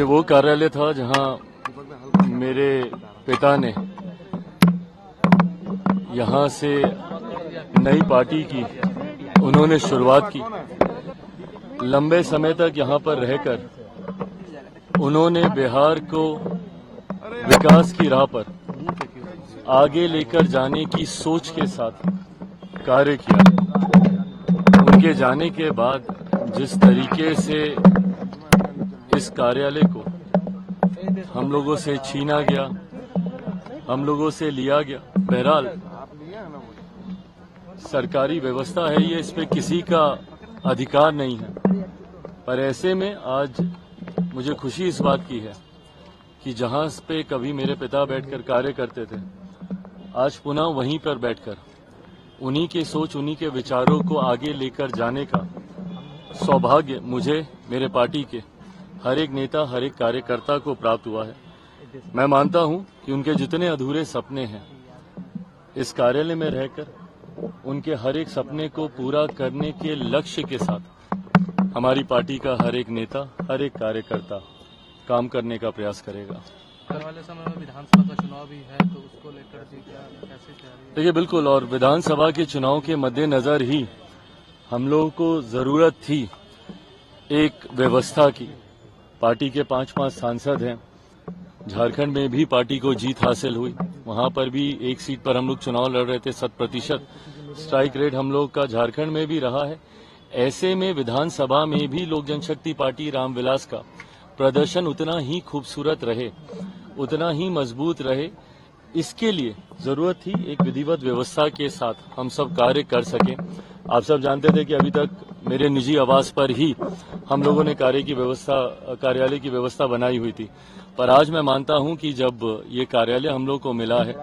ये वो कार्यालय था जहां मेरे पिता ने यहां से नई पार्टी की उन्होंने शुरुआत की। लंबे समय तक यहां पर रहकर उन्होंने बिहार को विकास की राह पर आगे लेकर जाने की सोच के साथ कार्य किया। उनके जाने के बाद जिस तरीके से इस कार्यालय को हम लोगों से छीना गया, हम लोगों से लिया गया, बहरहाल सरकारी व्यवस्था है ये, इस पे किसी का अधिकार नहीं है। पर ऐसे में आज मुझे खुशी इस बात की है कि जहां पे कभी मेरे पिता बैठकर कार्य करते थे, आज पुनः वहीं पर बैठकर उन्हीं के सोच, उन्हीं के विचारों को आगे लेकर जाने का सौभाग्य मुझे, मेरे पार्टी के हर एक नेता, हर एक कार्यकर्ता को प्राप्त हुआ है। मैं मानता हूं कि उनके जितने अधूरे सपने हैं, इस कार्यालय में रहकर उनके हर एक सपने को पूरा करने के लक्ष्य के साथ हमारी पार्टी का हर एक नेता, हर एक कार्यकर्ता काम करने का प्रयास करेगा। आने वाले समय में विधानसभा का चुनाव भी है, तो उसको लेकर कैसे तैयारी? देखिए, बिल्कुल, और विधानसभा के चुनाव के मद्देनजर ही हम लोगों को जरूरत थी एक व्यवस्था की। पार्टी के 5 सांसद हैं। झारखंड में भी पार्टी को जीत हासिल हुई, वहां पर भी एक सीट पर हम लोग चुनाव लड़ रहे थे। 100% स्ट्राइक रेट हम लोग का झारखंड में भी रहा है। ऐसे में विधानसभा में भी लोक जनशक्ति पार्टी रामविलास का प्रदर्शन उतना ही खूबसूरत रहे, उतना ही मजबूत रहे। इसके लिए जरूरत थी एक विधिवत व्यवस्था के साथ हम सब कार्य कर सकें। आप सब जानते थे कि अभी तक मेरे निजी आवास पर ही हम लोगों ने कार्यालय की व्यवस्था बनाई हुई थी। पर आज मैं मानता हूं कि जब ये कार्यालय हम लोग को मिला है,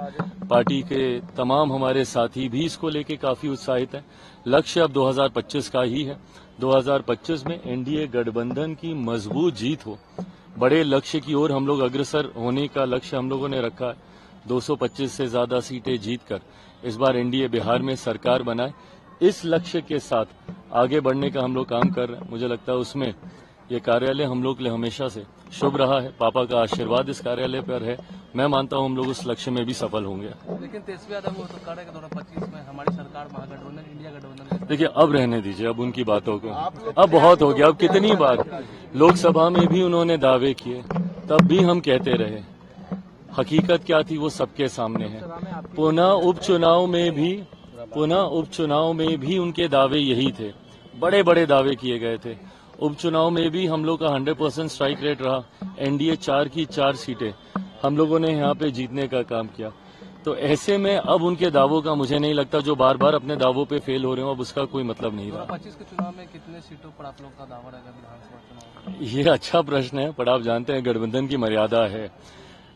पार्टी के तमाम हमारे साथी भी इसको लेके काफी उत्साहित हैं। लक्ष्य अब 2025 का ही है। 2025 में एनडीए गठबंधन की मजबूत जीत हो, बड़े लक्ष्य की ओर हम लोग अग्रसर होने का लक्ष्य हम लोगों ने रखा है। 225 से ज्यादा सीटें जीतकर इस बार एनडीए बिहार में सरकार बनाए, इस लक्ष्य के साथ आगे बढ़ने का हम लोग काम कर रहे हैं। मुझे लगता है उसमें ये कार्यालय हम लोग के लिए हमेशा से शुभ रहा है। पापा का आशीर्वाद इस कार्यालय पर है। मैं मानता हूं हम लोग उस लक्ष्य में भी सफल होंगे। लेकिन तेजस्वी यादव वो तो कह रहे हैं कि 2025 में हमारी सरकार महागठबंधन, इंडिया गठबंधन। देखिए, अब रहने दीजिए अब उनकी बातों को, अब बहुत हो गया। अब कितनी बार लोकसभा में भी उन्होंने दावे किए, तब भी हम कहते रहे। हकीकत क्या थी वो सबके सामने है। पुनः उपचुनाव में भी उनके दावे यही थे, बड़े बड़े दावे किए गए थे। उपचुनाव में भी हम लोग का 100% स्ट्राइक रेट रहा। एनडीए 4 की 4 सीटें हम लोगों ने यहाँ पे जीतने का काम किया। तो ऐसे में अब उनके दावों का मुझे नहीं लगता, जो बार बार अपने दावों पे फेल हो रहे हो, अब उसका कोई मतलब नहीं रहा। 2025 के चुनाव में कितने सीटों पर आप लोग का दावा रहेगा विधानसभा चुनाव? ये अच्छा प्रश्न है, पर आप जानते हैं गठबंधन की मर्यादा है।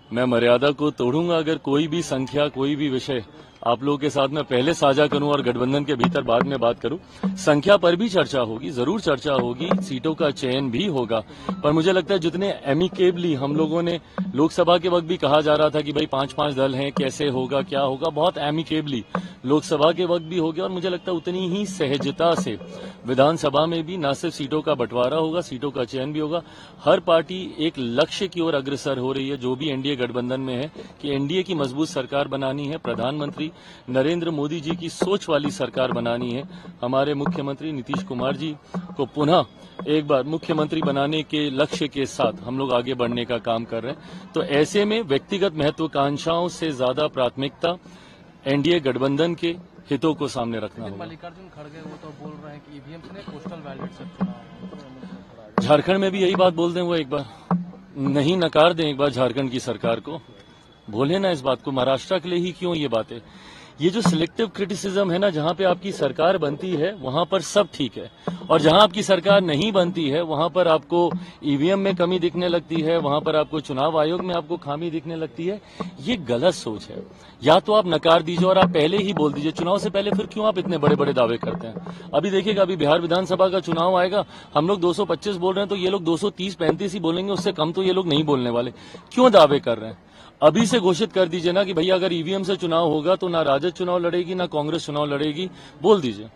मैं मर्यादा को तोड़ूंगा अगर कोई भी संख्या, कोई भी विषय आप लोगों के साथ मैं पहले साझा करूं और गठबंधन के भीतर बाद में बात करूं। संख्या पर भी चर्चा होगी, जरूर चर्चा होगी, सीटों का चयन भी होगा। पर मुझे लगता है जितने एमिकेबली हम लोगों ने लोकसभा के वक्त भी कहा जा रहा था कि भाई 5-5 दल हैं, कैसे होगा, क्या होगा, बहुत एमिकेबली लोकसभा के वक्त भी हो गया। और मुझे लगता है उतनी ही सहजता से विधानसभा में भी न सिर्फ सीटों का बंटवारा होगा, सीटों का चयन भी होगा। हर पार्टी एक लक्ष्य की ओर अग्रसर हो रही है, जो भी एनडीए गठबंधन में है, कि एनडीए की मजबूत सरकार बनानी है, प्रधानमंत्री नरेंद्र मोदी जी की सोच वाली सरकार बनानी है। हमारे मुख्यमंत्री नीतीश कुमार जी को पुनः एक बार मुख्यमंत्री बनाने के लक्ष्य के साथ हम लोग आगे बढ़ने का काम कर रहे हैं। तो ऐसे में व्यक्तिगत महत्वाकांक्षाओं से ज्यादा प्राथमिकता एनडीए गठबंधन के हितों को सामने रखना होगा। मल्लिकार्जुन खड़गे वो तो बोल रहे हैं कि ईवीएम से पोस्टल बैलेट से चुनाव। झारखंड में भी यही बात बोल दें, वो एक बार नहीं नकार दें, एक बार झारखंड की सरकार को बोले ना इस बात को। महाराष्ट्र के लिए ही क्यों ये बातें? ये जो सिलेक्टिव क्रिटिसिज्म है ना, जहां पे आपकी सरकार बनती है वहां पर सब ठीक है, और जहां आपकी सरकार नहीं बनती है वहां पर आपको ईवीएम में कमी दिखने लगती है, वहां पर आपको चुनाव आयोग में आपको खामी दिखने लगती है। ये गलत सोच है। या तो आप नकार दीजिए और आप पहले ही बोल दीजिए चुनाव से पहले, फिर क्यों आप इतने बड़े बड़े दावे करते हैं? अभी देखिएगा, अभी बिहार विधानसभा का चुनाव आएगा, हम लोग 225 बोल रहे हैं तो ये लोग 230-35 ही बोलेंगे, उससे कम तो ये लोग नहीं बोलने वाले। क्यों दावे कर रहे हैं? अभी से घोषित कर दीजिए ना कि भैया अगर ईवीएम से चुनाव होगा तो ना राजद चुनाव लड़ेगी, ना कांग्रेस चुनाव लड़ेगी, बोल दीजिए।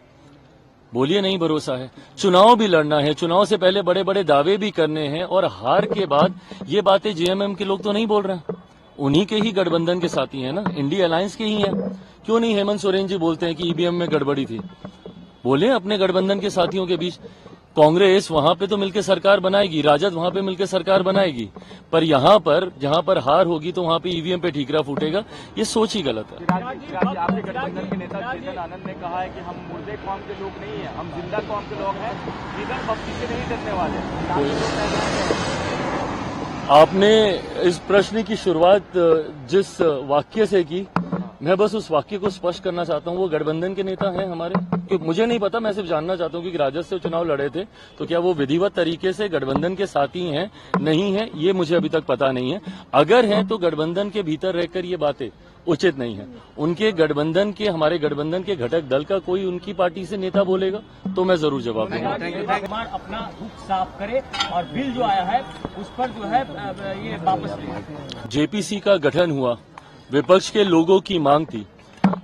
बोलिए नहीं भरोसा है। चुनाव भी लड़ना है, चुनाव से पहले बड़े बड़े दावे भी करने हैं, और हार के बाद ये बातें जेएमएम के लोग तो नहीं बोल रहे हैं, उन्हीं के ही गठबंधन के साथी हैं ना, इंडिया अलायंस के ही हैं। क्यों नहीं हेमंत सोरेन जी बोलते हैं कि ईवीएम में गड़बड़ी थी? बोले अपने गठबंधन के साथियों के बीच। कांग्रेस वहां पे तो मिलकर सरकार बनाएगी, राजद वहां पे मिलकर सरकार बनाएगी, पर यहां पर जहां पर हार होगी तो वहां पे ईवीएम पे ठीकरा फूटेगा। ये सोच ही गलत है। आपके गठबंधन के नेता चेतन आनंद ने कहा है कि हम मुर्दे कौम के लोग नहीं है, हम जिंदा कौम के लोग हैं, बिगर भक्ति से नहीं डरने वाले। आपने इस प्रश्न की शुरुआत जिस वाक्य से की, मैं बस उस वाक्य को स्पष्ट करना चाहता हूं। वो गठबंधन के नेता हैं हमारे, कि मुझे नहीं पता, मैं सिर्फ जानना चाहता हूं कि राजद से चुनाव लड़े थे तो क्या वो विधिवत तरीके से गठबंधन के साथी हैं, नहीं है, ये मुझे अभी तक पता नहीं है। अगर हैं तो गठबंधन के भीतर रहकर ये बातें उचित नहीं है। उनके गठबंधन के, हमारे गठबंधन के घटक दल का कोई उनकी पार्टी से नेता बोलेगा तो मैं जरूर जवाब दूंगा। अपना रुख साफ करे और बिल जो आया है उस पर जो है ये वापस ले। जेपीसी का गठन हुआ, विपक्ष के लोगों की मांग थी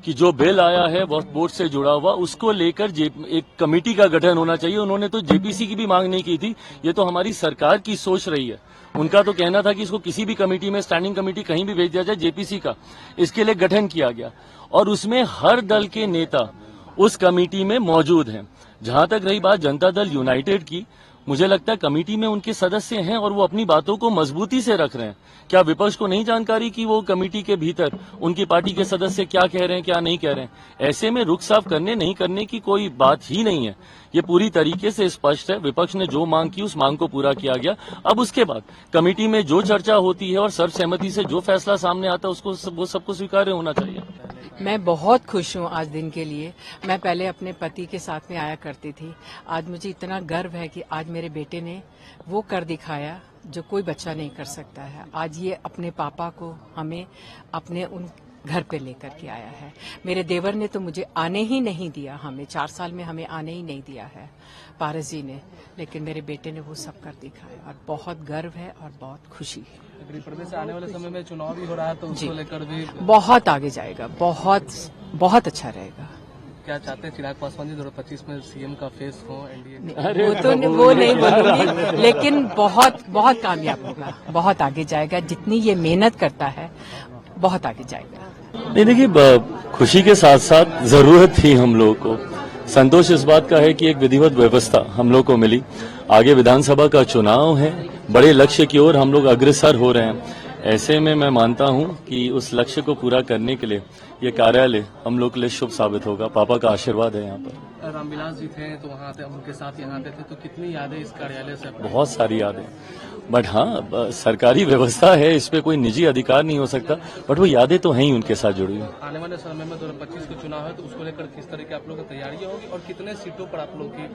कि जो बिल आया है वक्फ बोर्ड से जुड़ा हुआ, उसको लेकर एक कमेटी का गठन होना चाहिए। उन्होंने तो जेपीसी की भी मांग नहीं की थी, ये तो हमारी सरकार की सोच रही है। उनका तो कहना था कि इसको किसी भी कमेटी में, स्टैंडिंग कमेटी कहीं भी भेज दिया जाए, जेपीसी का इसके लिए गठन किया गया और उसमें हर दल के नेता उस कमेटी में मौजूद हैं। जहां तक रही बात जनता दल यूनाइटेड की, मुझे लगता है कमेटी में उनके सदस्य हैं और वो अपनी बातों को मजबूती से रख रहे हैं। क्या विपक्ष को नहीं जानकारी कि वो कमेटी के भीतर उनकी पार्टी के सदस्य क्या कह रहे हैं, क्या नहीं कह रहे हैं? ऐसे में रुख साफ करने नहीं करने की कोई बात ही नहीं है। ये पूरी तरीके से स्पष्ट है, विपक्ष ने जो मांग की उस मांग को पूरा किया गया। अब उसके बाद कमेटी में जो चर्चा होती है और सर्वसहमति से जो फैसला सामने आता है उसको वो सबको स्वीकार्य होना चाहिए। मैं बहुत खुश हूँ आज दिन के लिए। मैं पहले अपने पति के साथ में आया करती थी, आज मुझे इतना गर्व है कि आज मेरे बेटे ने वो कर दिखाया जो कोई बच्चा नहीं कर सकता है। आज ये अपने पापा को हमें अपने उन घर पे लेकर के आया है। मेरे देवर ने तो मुझे आने ही नहीं दिया, हमें 4 साल में हमें आने ही नहीं दिया है पारस जी ने, लेकिन मेरे बेटे ने वो सब कर दिखाया और बहुत गर्व है और बहुत खुशी है। गृह प्रदेश से आने वाले समय में चुनाव भी हो रहा है तो उसको लेकर भी बहुत आगे जाएगा, बहुत बहुत अच्छा रहेगा। क्या चाहते हैं चिराग पासवान जी 2025 में सीएम का फेस हो एनडीए? वो नहीं बोलूंगी, लेकिन बहुत बहुत कामयाब होगा, बहुत आगे जाएगा। जितनी ये मेहनत करता है बहुत आगे जाएगा। नहीं देखिए, खुशी के साथ साथ जरूरत थी हम लोगों को। संतोष इस बात का है कि एक विधिवत व्यवस्था हम लोग को मिली। आगे विधानसभा का चुनाव है, बड़े लक्ष्य की ओर हम लोग अग्रसर हो रहे हैं। ऐसे में मैं मानता हूं कि उस लक्ष्य को पूरा करने के लिए ये कार्यालय हम लोग के लिए शुभ साबित होगा। पापा का आशीर्वाद है यहाँ पर। रामविलास जी थे तो वहाँ थे, उनके साथ यहाँ आते थे, तो कितनी यादें इस कार्यालय से? बहुत सारी यादें, बट हाँ, सरकारी व्यवस्था है, इस पे कोई निजी अधिकार नहीं हो सकता, बट वो यादें तो हैं ही उनके साथ जुड़ी हुई। आने वाले समय में 2025 का चुनाव है तो उसको लेकर किस तरह की आप लोगों की तैयारियां होगी और कितने सीटों पर आप लोग की?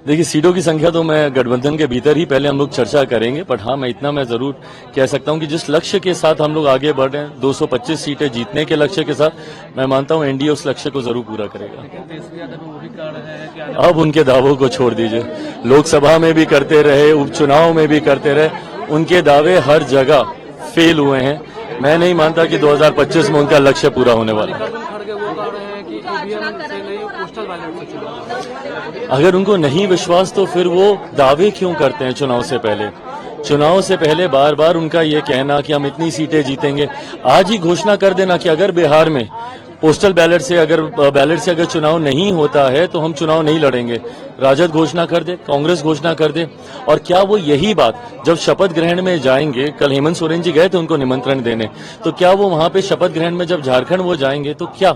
देखिए, सीटों की संख्या तो मैं गठबंधन के भीतर ही पहले हम लोग चर्चा करेंगे, बट हाँ, मैं इतना मैं जरूर कह सकता हूं कि जिस लक्ष्य के साथ हम लोग आगे बढ़ रहे हैं, 225 सीटें जीतने के लक्ष्य के साथ, मैं मानता हूं एनडीए उस लक्ष्य को जरूर पूरा करेगा। तेजस्वी यादव वो भी कह रहे हैं कि अब उनके दावों को छोड़ दीजिए। लोकसभा में भी करते रहे, उपचुनाव में भी करते रहे, उनके दावे हर जगह फेल हुए हैं। मैं नहीं मानता कि 2025 में उनका लक्ष्य पूरा होने वाला है। अगर उनको नहीं विश्वास तो फिर वो दावे क्यों करते हैं चुनाव से पहले? चुनाव से पहले बार बार उनका ये कहना कि हम इतनी सीटें जीतेंगे, आज ही घोषणा कर देना कि अगर बिहार में पोस्टल बैलेट से अगर चुनाव नहीं होता है तो हम चुनाव नहीं लड़ेंगे। राजद घोषणा कर दे, कांग्रेस घोषणा कर दे, और क्या वो यही बात जब शपथ ग्रहण में जाएंगे, कल हेमंत सोरेन जी गए थे उनको निमंत्रण देने, तो क्या वो वहां पे शपथ ग्रहण में जब झारखंड वो जाएंगे तो क्या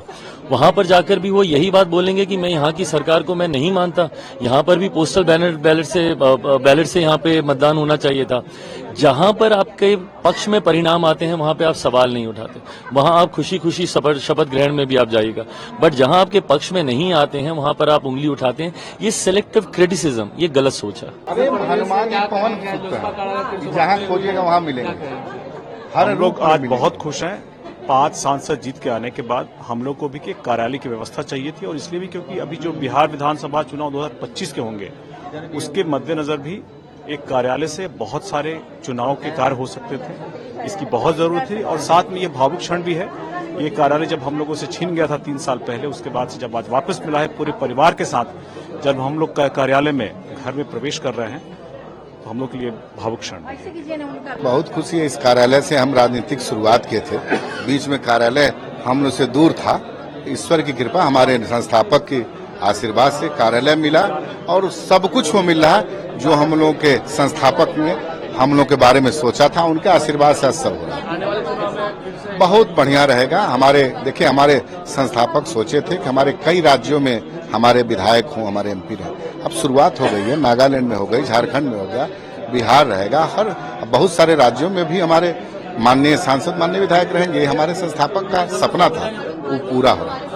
वहां पर जाकर भी वो यही बात बोलेंगे कि मैं यहाँ की सरकार को मैं नहीं मानता, यहाँ पर भी पोस्टल बैलेट से यहाँ पे मतदान होना चाहिए था? जहां पर आपके पक्ष में परिणाम आते हैं वहां पे आप सवाल नहीं उठाते, वहां आप खुशी खुशी शपथ ग्रहण में भी आप जाइएगा, बट जहां आपके पक्ष में नहीं आते हैं वहां पर आप उंगली उठाते हैं। ये सिलेक्टिव क्रिटिसिज्म, ये गलत सोच है। अरे हनुमान जी पवन जहाँ खोजिएगा वहाँ मिलेंगे। हम लोग आज बहुत खुश हैं। 5 सांसद जीत के आने के बाद हम लोग को भी एक कार्यालय की व्यवस्था चाहिए थी, और इसलिए भी क्योंकि अभी जो बिहार विधानसभा चुनाव 2025 के होंगे उसके मद्देनजर भी एक कार्यालय से बहुत सारे चुनाव के कार्य हो सकते थे, इसकी बहुत जरूरत थी। और साथ में ये भावुक क्षण भी है ये कार्यालय जब हम लोगों से छीन गया था 3 साल पहले, उसके बाद से जब आज वापस मिला है पूरे परिवार के साथ, जब हम लोग कार्यालय में घर में प्रवेश कर रहे हैं तो हम लोग के लिए भावुक क्षण है। बहुत खुशी है। इस कार्यालय से हम राजनीतिक शुरुआत किए थे, बीच में कार्यालय हम लोग से दूर था। ईश्वर की कृपा, हमारे संस्थापक की आशीर्वाद से कार्यालय मिला और सब कुछ वो मिल रहा है जो हम लोगों के संस्थापक ने हम लोग के बारे में सोचा था। उनके आशीर्वाद से सब हो रहा है। आने वाले चुनाव में फिर से बहुत बढ़िया रहेगा। देखिए हमारे संस्थापक सोचे थे कि हमारे कई राज्यों में हमारे विधायक हों, हमारे एमपी रहे। अब शुरुआत हो गई है, नागालैंड में हो गई, झारखंड में हो गया, बिहार रहेगा, हर बहुत सारे राज्यों में भी हमारे माननीय सांसद, माननीय विधायक रहेंगे। हमारे संस्थापक का सपना था, वो पूरा हो रहा है।